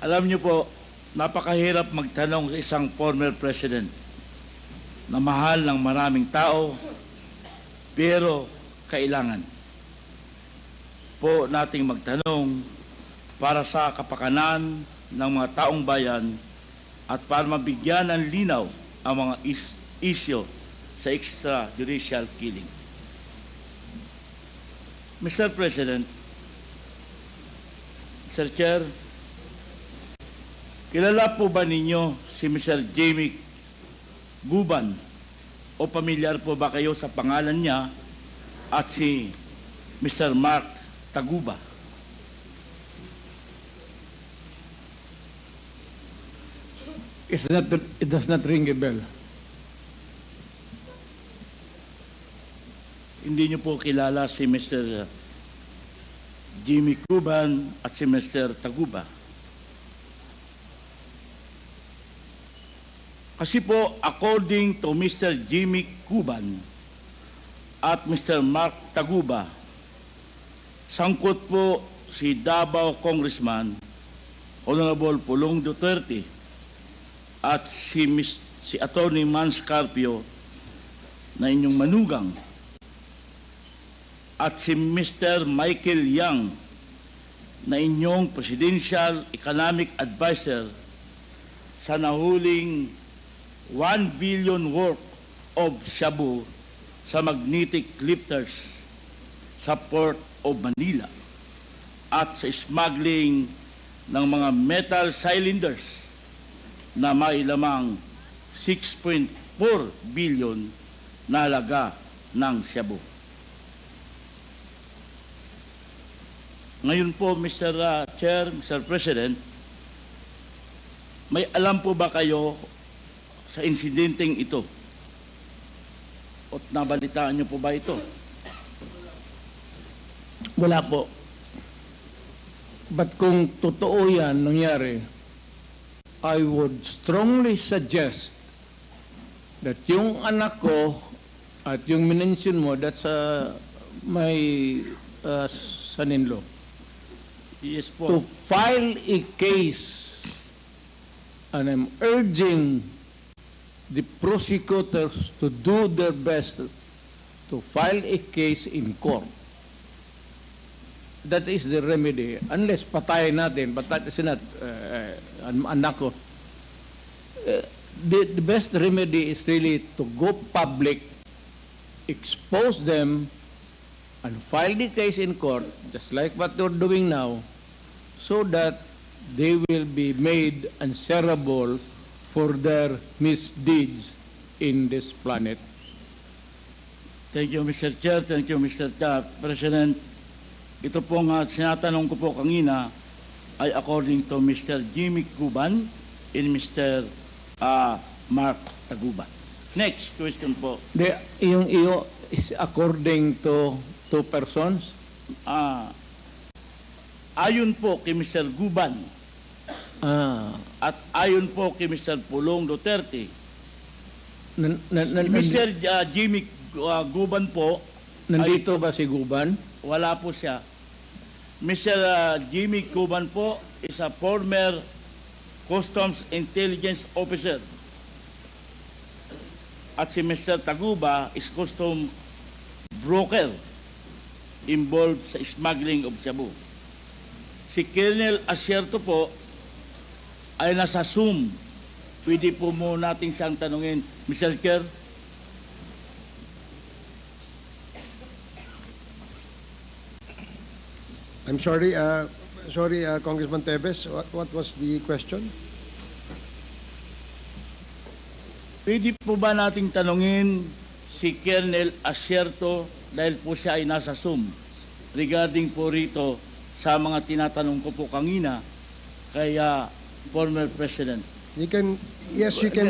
Alam niyo po, napakahirap magtanong sa isang former president na mahal ng maraming tao, pero kailangan po nating magtanong para sa kapakanan ng mga taong bayan at para mabigyan ng linaw ang mga isyo sa extrajudicial killing. Mr. President, Mr. Chair, kilala po ba ninyo si Mr. Jamie Guban o pamilyar po ba kayo sa pangalan niya at si Mr. Mark Taguba? It does not ring a bell. Hindi niyo po kilala si Mr. Jimmy Guban at si Mr. Taguba. Kasi po, according to Mr. Jimmy Guban at Mr. Mark Taguba, sangkot po si Davao Congressman Honorable Pulong Duterte at si Atty. Mans Carpio na inyong manugang at si Mr. Michael Yang na inyong Presidential Economic Advisor sa nahuling 1 billion worth of shabu sa magnetic lifters sa Port of Manila at sa smuggling ng mga metal cylinders na may lamang 6.4 billion na halaga ng shabu. Ngayon po, Mr. Chair, Mr. President, may alam po ba kayo sa insidenteng ito? O nabalitaan niyo po ba ito? Wala po. But kung totoo yan nangyari, I would strongly suggest that yung anak ko at yung minention mo, that's my son-in-law, Yes po. to file a case, and I'm urging the prosecutors to do their best to file a case in court. That is the remedy. Unless patayin natin, but that is not anak ko. The best remedy is really to go public, expose them, and file the case in court, just like what they're doing now, so that they will be made answerable for their misdeeds in this planet. Thank you, Mr. Chair. Thank you, Mr. President. Ito po nga sinatanong ko po kanina ay according to Mr. Jimmy Guban and Mr. Mark Taguba. Next question po. Yung iyo is according to two persons? Ayon po kay Mr. Guban at ayon po kay Mr. Pulong Duterte, Mr. Jimmy Guban po, nandito ba si Guban? wala po siya. Mr. Jimmy Guban po is a former Customs Intelligence Officer. At si Mr. Taguba is custom broker involved sa smuggling of shabu. Si Colonel Asierto po ay nasa Zoom. Pwede po muna natin siyang tanungin, Mr. Chair. I'm sorry, Congressman Tevez, what was the question? Pwede po ba nating tanungin si Colonel Asierto dahil po siya ay nasa Zoom regarding po rito sa mga tinatanong ko po kanina kay former President. You can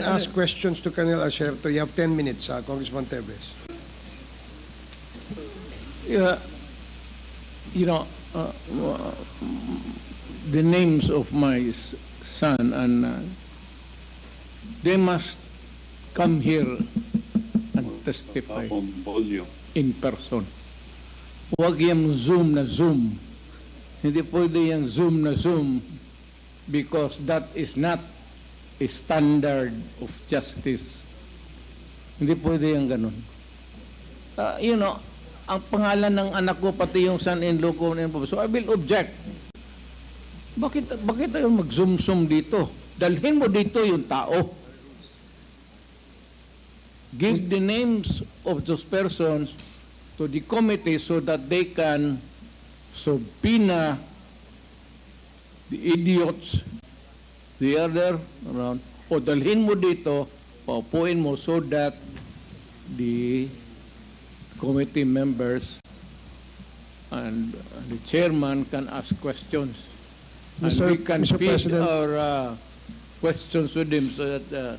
ask questions to Colonel Asierto. You have 10 minutes, Congressman Tevez. Yeah, you know, the names of my son, and they must come here and testify in person. Huwag yung Zoom na Zoom. Hindi pwede yung Zoom na Zoom because that is not a standard of justice. Hindi pwede yung ganun. Ang pangalan ng anak ko, pati yung son-in-law ko, so I will object. Bakit tayo mag-zoom-zoom dito? Dalhin mo dito yung tao. Give the names of those persons to the committee so that they can subpoena the idiots, the other around, o dalhin mo dito, paupuin mo so that the committee members and the chairman can ask questions. And Mr. we can Mr. feed President. our questions with him so that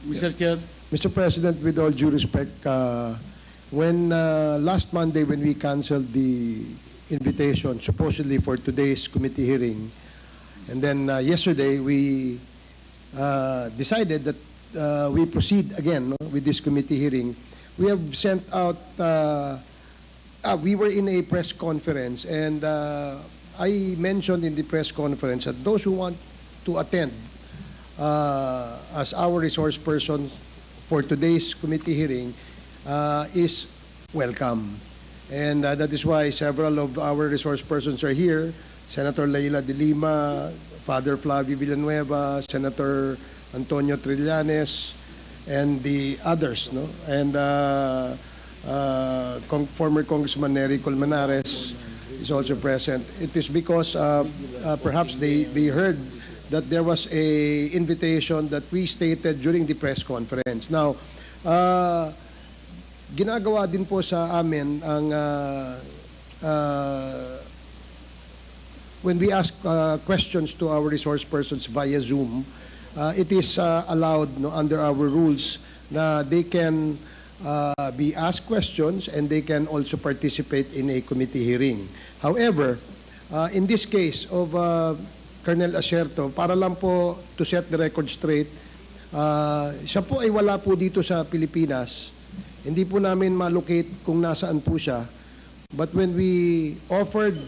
Mr. Chair, Mr. President, with all due respect, when last Monday when we canceled the invitation supposedly for today's committee hearing, and then yesterday we decided that we proceed again with this committee hearing. We have sent out, we were in a press conference, and I mentioned in the press conference that those who want to attend as our resource person for today's committee hearing is welcome. And that is why several of our resource persons are here. Senator Leila de Lima, Father Flavio Villanueva, Senator Antonio Trillanes, and the others, no? And former Congressman Nery Colmenares is also present. It is because perhaps they heard that there was a invitation that we stated during the press conference. Now, ginagawa din po sa amin ang when we ask questions to our resource persons via Zoom, it is allowed under our rules na they can be asked questions and they can also participate in a committee hearing. However, in this case of Colonel Acerto, para lang po to set the record straight, siya po ay wala po dito sa Pilipinas. Hindi po namin ma-locate kung nasaan po siya. But when we offered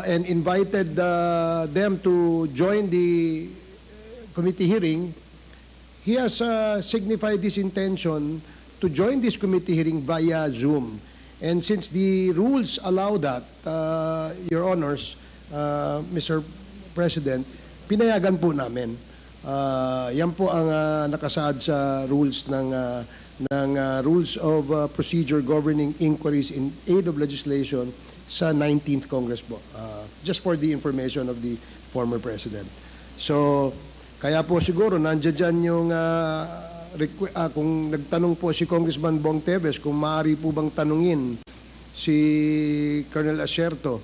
and invited them to join the committee hearing, he has signified his intention to join this committee hearing via Zoom. And since the rules allow that, Your Honors, Mr. President, pinayagan po namin. Yan po ang nakasaad sa rules ng Rules of Procedure Governing Inquiries in Aid of Legislation sa 19th Congress po. Just for the information of the former President. So, kaya po siguro nandiyan dyan yung kung nagtanong po si Congressman Bong Teves kung maaari po bang tanungin si Colonel Acerto.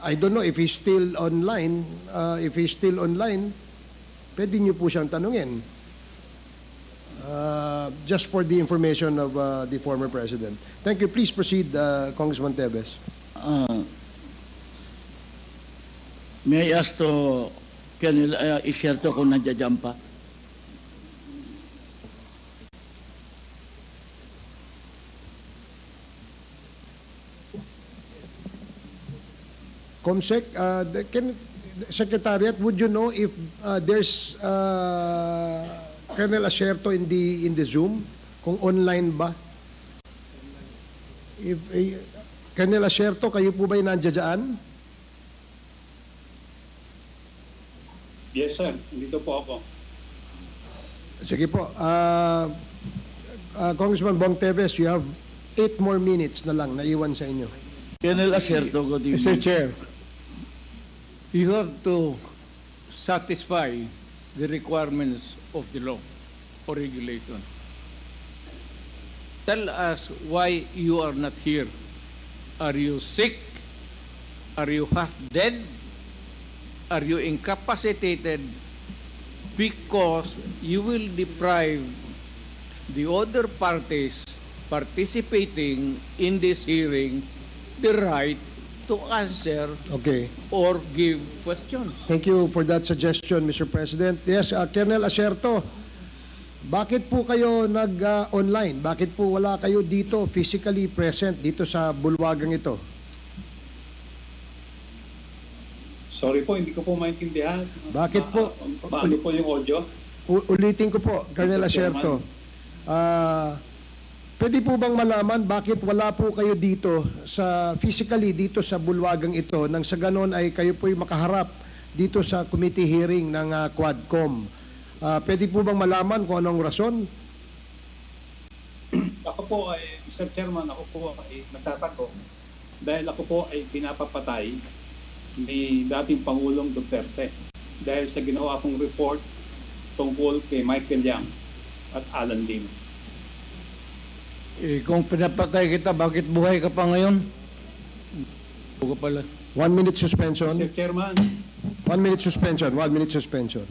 I don't know if he's still online. If he's still online, pwede niyo po siyang tanungin. Just for the information of the former President. Thank you. Please proceed, Congressman Teves. may I ask to Colonel Acerto kung nandiyan pa? Comsec, Secretariat, would you know if there's Colonel Acerto in the Zoom? Kung online ba? If Colonel Acerto, kayo po ba'y nandiyan dyan? Yes, sir. Dito po ako. Sige po. Congressman Bong Teves, you have 8 more minutes na lang naiwan sa inyo. Colonel Acerto, good evening. Mr. Chair, you have to satisfy the requirements of the law or regulation. Tell us why you are not here. Are you sick? Are you half dead? Are you incapacitated? Because you will deprive the other parties participating in this hearing the right to answer Okay. or give questions. Thank you for that suggestion, Mr. President. Yes, Colonel Acerto, bakit po kayo nag-online? Bakit po wala kayo dito physically present dito sa bulwagang ito? Sorry po, hindi ko po maintindihan. Bakit po? Paano po yung audio? Ulitin ko po, Colonel Mr. Chairman. Acerto. Pwede po bang malaman bakit wala po kayo dito physically dito sa bulwagang ito nang sa ganon ay kayo po'y makaharap dito sa committee hearing ng Quadcom? Pwede po bang malaman kung anong rason? Ako po ay, Mr. Chairman, ako po ay nagtatanong dahil ako po ay pinapapatay ni dating Pangulong Duterte dahil sa ginawa kong report tungkol kay Michael Yang at Alan Lim. Eh, kung pinapatay kita, bakit buhay ka pa ngayon? Buka pala. 1 minute suspension. Mr. Chairman, 1 minute suspension. 1 minute suspension.